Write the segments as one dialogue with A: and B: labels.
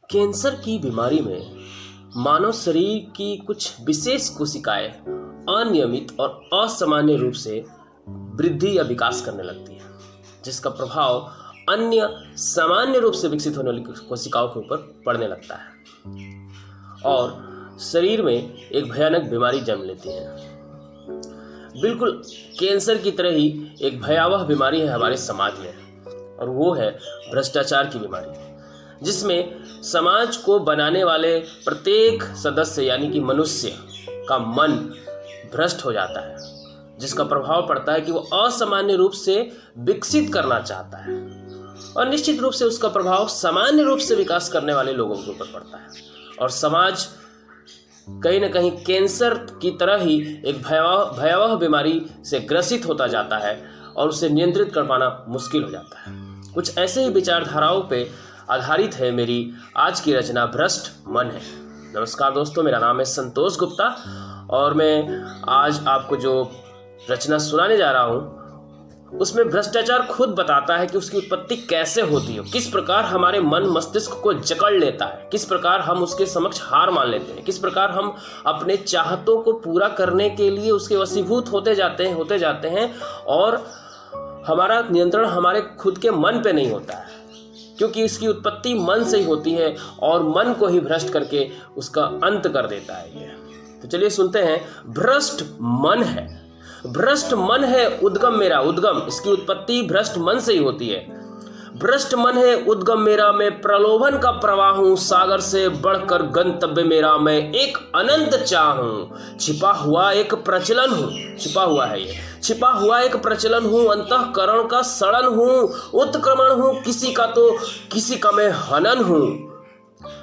A: Cancer की बीमारी में मानव शरीर की कुछ विशेष कोशिकाएं अनियमित और असामान्य रूप से वृद्धि या विकास करने लगती है, जिसका प्रभाव अन्य सामान्य रूप से विकसित होने वाली कोशिकाओं के ऊपर पड़ने लगता है और शरीर में एक भयानक बीमारी जन्म लेती है। बिल्कुल कैंसर की तरह ही एक भयावह बीमारी है हमारे समाज में, और वो है भ्रष्टाचार की बीमारी, जिसमें समाज को बनाने वाले प्रत्येक सदस्य यानी कि मनुष्य का मन भ्रष्ट हो जाता है, जिसका प्रभाव पड़ता है कि वो असामान्य रूप से विकसित करना चाहता है और निश्चित रूप से उसका प्रभाव सामान्य रूप से विकास करने वाले लोगों के ऊपर पड़ता है। और समाज कहीं ना कहीं कैंसर की तरह ही एक भयावह बीमारी से ग्रसित होता जाता है और उसे नियंत्रित कर पाना मुश्किल हो जाता है। कुछ ऐसे ही विचारधाराओं पे आधारित है मेरी आज की रचना भ्रष्ट मन है। नमस्कार दोस्तों, मेरा नाम है संतोष गुप्ता और मैं आज आपको जो रचना सुनाने जा रहा हूँ उसमें भ्रष्टाचार खुद बताता है कि उसकी उत्पत्ति कैसे होती है, किस प्रकार हमारे मन मस्तिष्क को जकड़ लेता है, किस प्रकार हम उसके समक्ष हार मान लेते हैं, किस प्रकार हम अपने चाहतों को पूरा करने के लिए उसके वशीभूत होते जाते हैं और हमारा नियंत्रण हमारे खुद के मन पे नहीं होता है, क्योंकि इसकी उत्पत्ति मन से ही होती है और मन को ही भ्रष्ट करके उसका अंत कर देता है ये। तो चलिए सुनते हैं। भ्रष्ट मन है, भ्रष्ट मन है उद्गम मेरा, उद्गम इसकी उत्पत्ति भ्रष्ट मन से ही होती है। भ्रष्ट मन है उद्गम मेरा, मैं प्रलोभन का प्रवाह हूं, सागर से बढ़कर गंतव्य मेरा, मैं एक अनंत चाह हूं, छिपा हुआ एक प्रचलन हूं, छिपा हुआ है ये, छिपा हुआ एक प्रचलन हूं, अंतःकरण का सड़न हूं, उत्क्रमण हूं, किसी का मैं हनन हूं।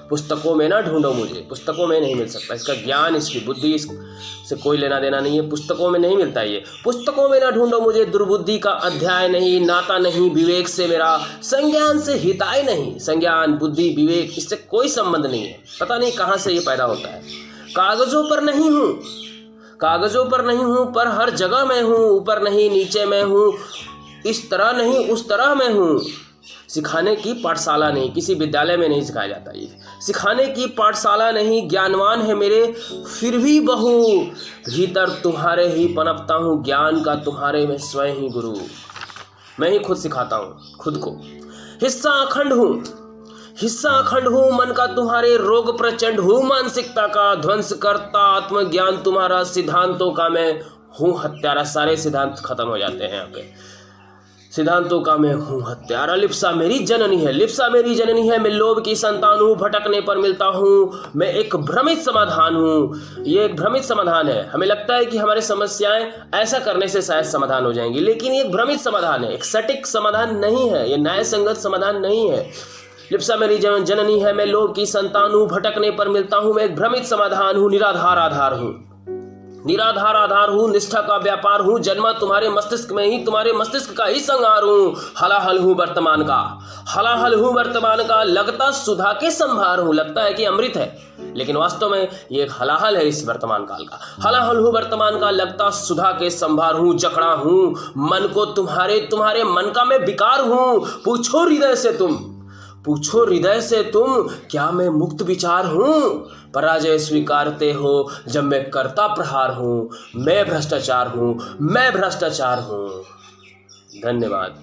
A: पुस्तकों में ना ढूंढो मुझे, पुस्तकों में नहीं मिल सकता, इसका ज्ञान इसकी बुद्धि से कोई लेना देना नहीं है, पुस्तकों में नहीं मिलता ये। पुस्तकों में ना ढूंढो मुझे, दुर्बुद्धि का अध्याय नहीं, नाता नहीं विवेक से मेरा, संज्ञान से हिताय नहीं, संज्ञान बुद्धि विवेक इससे कोई संबंध नहीं है, पता नहीं कहाँ से ये पैदा होता है। कागजों पर नहीं हूँ, कागजों पर नहीं हूँ, पर हर जगह मैं हूँ, ऊपर नहीं नीचे मैं हूँ, इस तरह नहीं उस तरह मैं हूँ। सिखाने की पाठशाला नहीं, किसी विद्यालय में नहीं सिखाया जाता ये, सिखाने की पाठशाला नहीं, ज्ञानवान है मेरे फिर भी बहु, भीतर तुम्हारे ही पनपता हूँ, ज्ञान का तुम्हारे में स्वयं ही गुरु, मैं ही खुद सिखाता हूँ खुद को। हिस्सा अखंड हूँ, हिस्सा अखंड हूँ, मन का तुम्हारे रोग प्रचंड हूँ, मानसिकता का ध्वंस करता आत्मज्ञान तुम्हारा, सिद्धांतों का मैं हूँ हत्यारा। सारे सिद्धांत खत्म हो जाते हैं यहाँ पे, सिद्धांतों का मैं हूँ हत्यारा। लिप्सा मेरी जननी है, लिप्सा मेरी जननी है, मैं लोभ की संतान हूँ, भटकने पर मिलता हूँ, मैं एक भ्रमित समाधान हूँ। ये एक भ्रमित समाधान है, हमें लगता है कि हमारी समस्याएं ऐसा करने से शायद समाधान हो जाएंगी, लेकिन ये एक भ्रमित समाधान है, एक सटीक समाधान नहीं है, ये न्याय संगत समाधान नहीं है। लिप्सा मेरी जननी है, मैं लोभ की संतान हूँ, भटकने पर मिलता हूँ, मैं एक भ्रमित समाधान हूँ, निराधार आधार हूँ, निराधार आधार हूँ, निष्ठा का व्यापार हूँ, जन्मा तुम्हारे मस्तिष्क में ही, तुम्हारे मस्तिष्क का ही संहार हूँ, हलाहल हूँ वर्तमान का, हलाहल हूँ वर्तमान का, लगता सुधा के संभार हूँ, लगता है कि अमृत है लेकिन वास्तव में ये एक हलाहल है इस वर्तमान काल का। हलाहल हूँ वर्तमान का, लगता सुधा के संभार हूँ, जकड़ा हूँ मन को तुम्हारे मन का मैं विकार हूँ। पूछो हृदय से तुम, पूछो हृदय से तुम, क्या मैं मुक्त विचार हूँ? पराजय स्वीकारते हो जब मैं करता प्रहार हूँ, मैं भ्रष्टाचार हूँ, मैं भ्रष्टाचार हूँ। धन्यवाद।